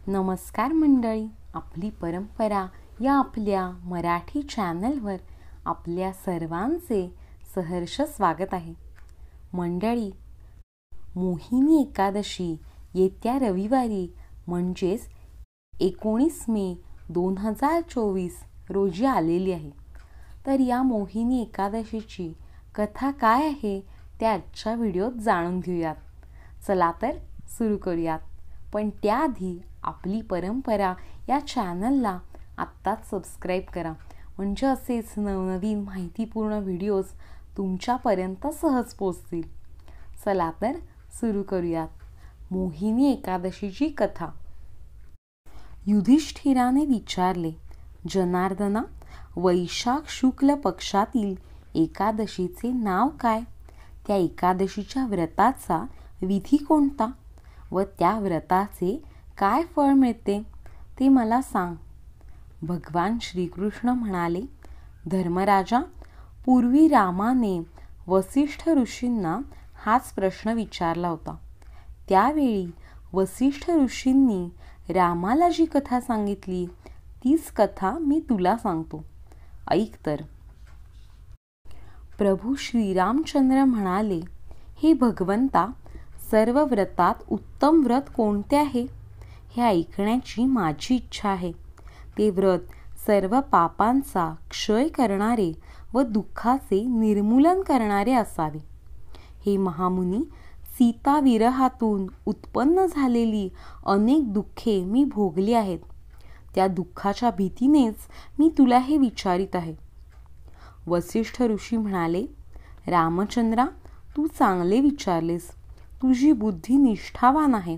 नमस्कार मंडळी, आपली परंपरा या आपल्या मराठी चॅनलवर आपल्या सर्वांचे सहर्ष स्वागत आहे. मंडळी, मोहिनी एकादशी येत्या रविवारी म्हणजेच 19 मे 2024 रोजी आलेली आहे. तर या मोहिनी एकादशीची कथा काय आहे ते आजच्या व्हिडिओत जाणून घेऊयात. चला तर सुरू करूयात. पण त्याआधी आपली परंपरा या चॅनलला आत्ताच सबस्क्राईब करा, म्हणजे असेच नवनवीन माहितीपूर्ण व्हिडिओज तुमच्यापर्यंत सहज पोहोचतील. चला तर सुरू करूयात. मोहिनी एकादशीची कथा. युधिष्ठिराने विचारले, जनार्दना, वैशाख शुक्ल पक्षातील एकादशीचे नाव काय? त्या एकादशीच्या व्रताचा विधी कोणता व त्या व्रताचे काय फळ मिळते ते मला सांग. भगवान श्रीकृष्ण म्हणाले, धर्मराजा, पूर्वी रामाने वसिष्ठ ऋषींना हाच प्रश्न विचारला होता. त्यावेळी वसिष्ठ ऋषींनी रामाला जी कथा सांगितली तीच कथा मी तुला सांगतो, ऐक तर. प्रभू श्रीरामचंद्र म्हणाले, हे भगवंता, सर्व व्रतात उत्तम व्रत कोणते आहे हे ऐकण्याची माझी इच्छा आहे. ते व्रत सर्व पापांचा क्षय करणारे व दुःखाचे निर्मूलन करणारे असावे. हे महामुनी, सीता विरहातून उत्पन्न झालेली अनेक दुःखे मी भोगली आहेत. त्या दुःखाच्या भीतीनेच मी तुला हे विचारित आहे. वसिष्ठ ऋषी म्हणाले, रामचंद्रा, तू चांगले विचारलेस. तुझी बुद्धी निष्ठावान आहे.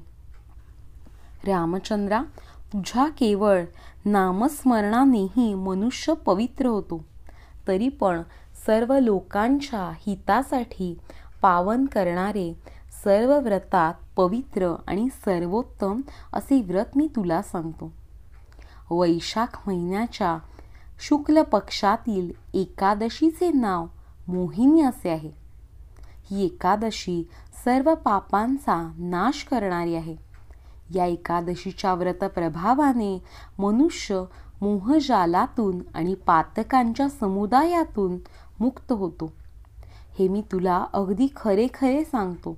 रामचंद्रा, तुझ्या केवळ नामस्मरणानेही मनुष्य पवित्र होतो. तरी पण सर्व लोकांच्या हितासाठी पावन करणारे सर्व व्रतात पवित्र आणि सर्वोत्तम असे व्रत मी तुला सांगतो. वैशाख महिन्याच्या शुक्ल पक्षातील एकादशीचे नाव मोहिनी असे आहे. ही एकादशी सर्व पापांचा नाश करणारी आहे. या एकादशीच्या व्रत प्रभावाने मनुष्य मोहजालातून आणि पातकांच्या समुदायातून मुक्त होतो. हे मी तुला अगदी खरे खरे सांगतो.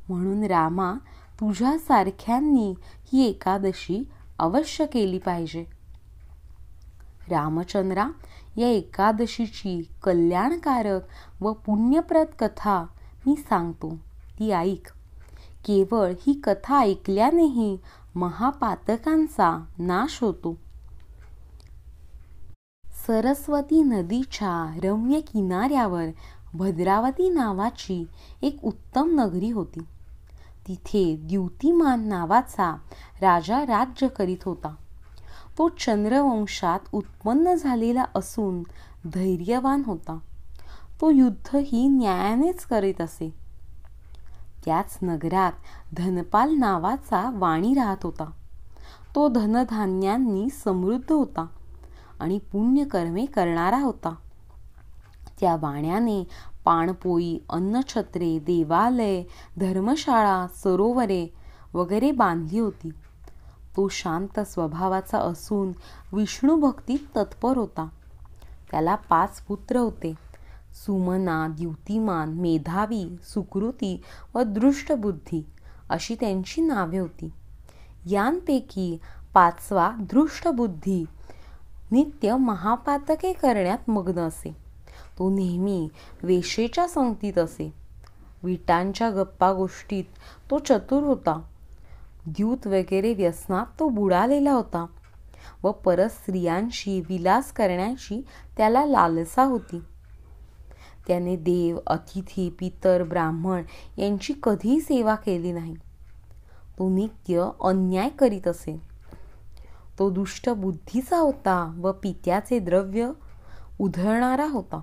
म्हणून रामा, तुझ्यासारख्यांनी ही एकादशी अवश्य केली पाहिजे. रामचंद्रा, या एकादशीची कल्याणकारक व पुण्यप्रद कथा मी सांगतो, ती ऐक. केवळ ही कथा ऐकल्यानेही महापातकांचा नाश होतो. सरस्वती नदीच्या रम्य किनाऱ्यावर भद्रावती नावाची एक उत्तम नगरी होती. तिथे द्युतिमान नावाचा राजा राज्य करीत होता. तो चंद्रवंशात उत्पन्न झालेला असून धैर्यवान होता. तो युद्धही न्यायानेच करीत असे. त्याच नगरात धनपाल नावाचा वाणी राहत होता. तो धनधान्यांनी समृद्ध होता आणि पुण्यकर्मे करणारा होता. त्या वाण्याने पाणपोई, अन्नछत्रे, देवालय, धर्मशाळा, सरोवरे वगैरे बांधली होती. तो शांत स्वभावाचा असून विष्णू भक्तीत तत्पर होता. त्याला 5 पुत्र होते. सुमना, द्युतिमान, मेधावी, सुकृती व दृष्टबुद्धी अशी त्यांची नावे होती. यांपैकी 5वा दृष्टबुद्धी नित्य महापातके करण्यात मग्न असे. तो नेहमी वेश्येच्या संगतीत असे. विटांच्या गप्पा गोष्टीत तो चतुर होता. द्यूत वगैरे व्यसनात तो बुडालेला होता व परत स्त्रियांशी विलास करण्याची त्याला लालसा होती. त्याने देव, अतिथी, पितर, ब्राह्मण यांची कधीही सेवा केली नाही. तो नित्य अन्याय करीत असे. तो दुष्ट बुद्धीचा होता व पित्याचे द्रव्य उधळणारा होता.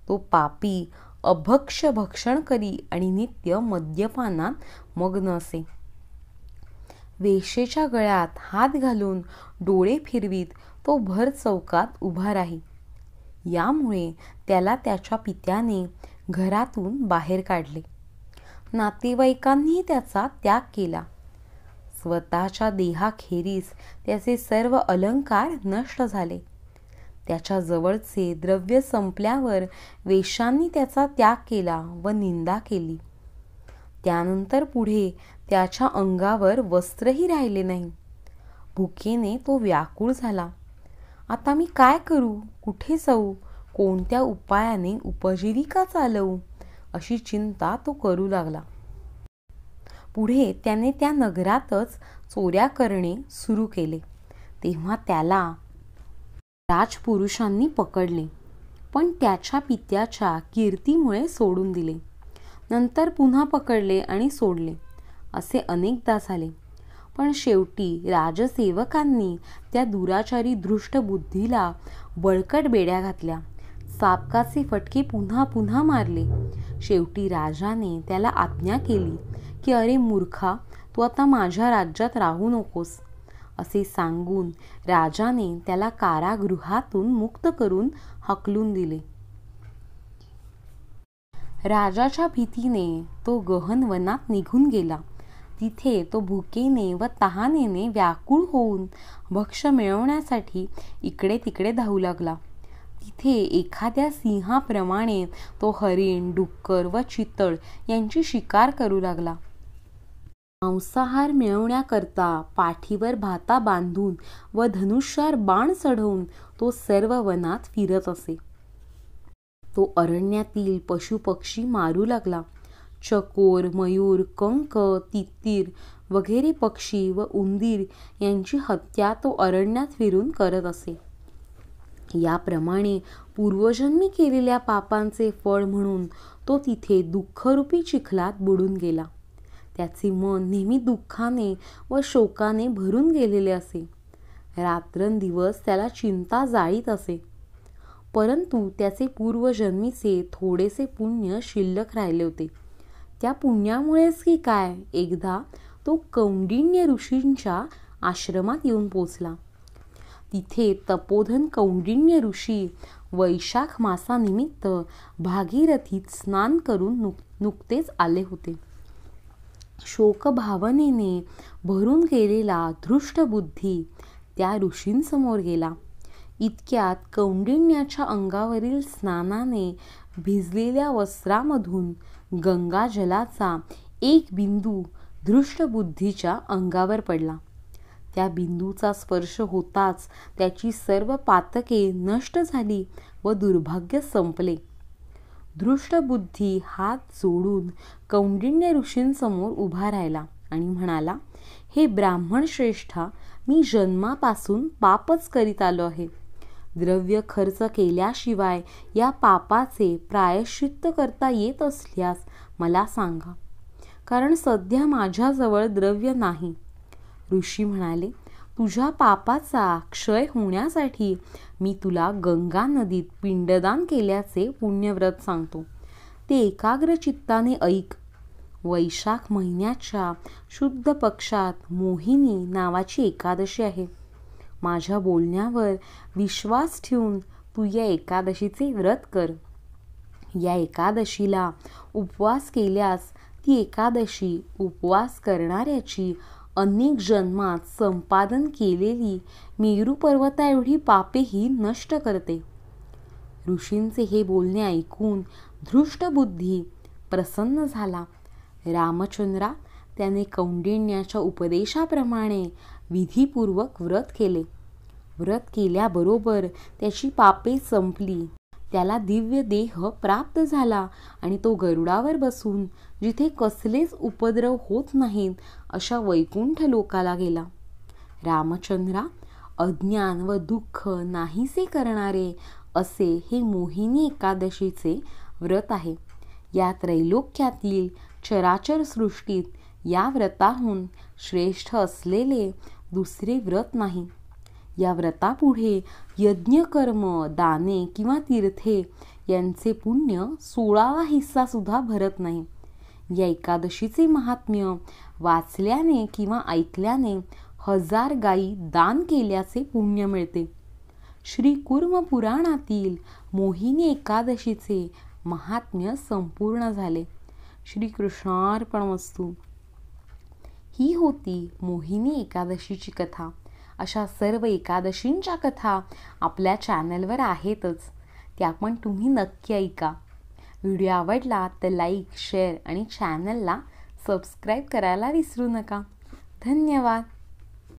तो पापी, अभक्ष्य भक्षण करी आणि नित्य मद्यपानात मग्न असे. वेश्येच्या गळ्यात हात घालून डोळे फिरवीत तो भर चौकात उभा राही. यामुळे त्याला त्याच्या पित्याने घरातून बाहेर काढले. नातेवाईकांनीही त्याचा त्याग केला. स्वतःच्या देहाखेरीज त्याचे सर्व अलंकार नष्ट झाले. त्याच्या जवळचे द्रव्य संपल्यावर वेश्यांनी त्याचा त्याग केला व निंदा केली. त्यानंतर पुढे त्याच्या अंगावर वस्त्रही राहिले नाही. भुकेने तो व्याकुळ झाला. आता मी काय करू, कुठे जाऊ, कोणत्या उपायाने उपजीविका चालवू, अशी चिंता तो करू लागला. पुढे त्याने त्या नगरातच चोऱ्या करणे सुरू केले. तेव्हा त्याला राजपुरुषांनी पकडले, पण त्याच्या पित्याच्या कीर्तीमुळे सोडून दिले. नंतर पुन्हा पकडले आणि सोडले. असे अनेकदा झाले. पण शेवटी राजसेवकांनी त्या दुराचारी दृष्ट बुद्धीला बळकट बेड्या घातल्या. चाबकाचे फटके पुन्हा पुन्हा मारले. शेवटी राजाने त्याला आज्ञा केली की अरे मूर्खा, तू आता माझ्या राज्यात राहू नकोस. असे सांगून राजाने त्याला कारागृहातून मुक्त करून हकलून दिले. राजाच्या भीतीने तो गहन वनात निघून गेला. तिथे तो भुकेने व तहानेने व्याकुळ होऊन भक्ष्य मिळवण्यासाठी इकडे तिकडे धावू लागला. तिथे एखाद्या सिंहाप्रमाणे तो हरिण, डुक्कर व चितळ यांची शिकार करू लागला. मांसाहार मिळवण्याकरता पाठीवर भाता बांधून व धनुष्यावर बाण चढवून तो सर्व वनात फिरत असे. तो अरण्यातील पशुपक्षी मारू लागला. चकोर, मयूर, कंक, तित्तीर वगैरे पक्षी व उंदीर यांची हत्या तो अरण्यात फिरून करत असे. याप्रमाणे पूर्वजन्मी केलेल्या पापांचे फळ म्हणून तो तिथे दुःखरूपी चिखलात बुडून गेला. त्याचे मन नेहमी दुःखाने व शोकाने भरून गेलेले असे. रात्रंदिवस त्याला चिंता जाळीत असे. परंतु त्याचे पूर्वजन्मीचे थोडेसे पुण्य शिल्लक राहिले होते. त्या पुण्यामुळेच की काय, एकदा तो कौंडिण्य ऋषींच्या आश्रमात येऊन पोचला. तिथे तपोधन कौंडिण्य ऋषी वैशाख मासानिमित्त भागीरथीत स्नान करून नुकतेच आले होते. शोकभावनेने भरून गेलेला धृष्टबुद्धी त्या ऋषींसमोर गेला. इतक्यात कौंडिण्याच्या अंगावरील स्नानाने भिजलेल्या वस्त्रामधून गंगाजलाचा एक बिंदू धृष्टबुद्धीच्या अंगावर पडला. त्या बिंदूचा स्पर्श होताच त्याची सर्व पातके नष्ट झाली व दुर्भाग्य संपले. धृष्टबुद्धी हात जोडून कौंडिण्य ऋषींसमोर उभा राहिला आणि म्हणाला, हे ब्राह्मण श्रेष्ठा, मी जन्मापासून पापच करीत आलो आहे. द्रव्य खर्च केल्याशिवाय या पापाचे प्रायश्चित्त करता येत असल्यास मला सांगा, कारण सध्या माझ्याजवळ द्रव्य नाही. ऋषी म्हणाले, तुझ्या पापाचा क्षय होण्यासाठी मी तुला गंगा नदीत पिंडदान केल्याचे पुण्यव्रत सांगतो. ते एकाग्र चित्ताने ऐक. वैशाख महिन्याच्या शुद्ध पक्षात मोहिनी नावाची एकादशी आहे. माझ्या बोलण्यावर विश्वास ठेवून तू या एकादशीचे व्रत कर. या एकादशीला उपवास केल्यास ती एकादशी उपवास करणाऱ्याची अनेक जन्मात संपादन केलेली मेरू पर्वता एवढी पापेही नष्ट करते. ऋषींचे हे बोलणे ऐकून धृष्टबुद्धी प्रसन्न झाला. रामचंद्रा, त्याने कौंडिण्याच्या उपदेशाप्रमाणे विधीपूर्वक व्रत केले. व्रत केल्याबरोबर त्याची पापे संपली. त्याला दिव्य देह प्राप्त झाला आणि तो गरुडावर बसून जिथे कसलेच उपद्रव होत नाहीत अशा वैकुंठ लोकाला गेला. रामचंद्रा, अज्ञान व दुःख नाहीसे करणारे असे हे मोहिनी एकादशीचे व्रत आहे. या त्रैलोक्यातील चराचर सृष्टीत या व्रताहून श्रेष्ठ असलेले दुसरे व्रत नाही. या व्रतापुढे यज्ञकर्म, दाने किंवा तीर्थे यांचे पुण्य 16वा हिस्सा सुद्धा भरत नाही. या एकादशीचे महात्म्य वाचल्याने किंवा ऐकल्याने 1000 गायी दान केल्याचे पुण्य मिळते. श्री कूर्म पुराणातील मोहिनी एकादशीचे महात्म्य संपूर्ण झाले. श्री कृष्णार्पणमस्तु. ही होती मोहिनी एकादशीची कथा. अशा सर्व एकादशींच्या कथा आपल्या चॅनलवर आहेतच, त्या पण तुम्ही नक्की ऐका. व्हिडिओ आवडला तर लाईक, शेअर आणि चॅनलला सबस्क्राईब करायला विसरू नका. धन्यवाद.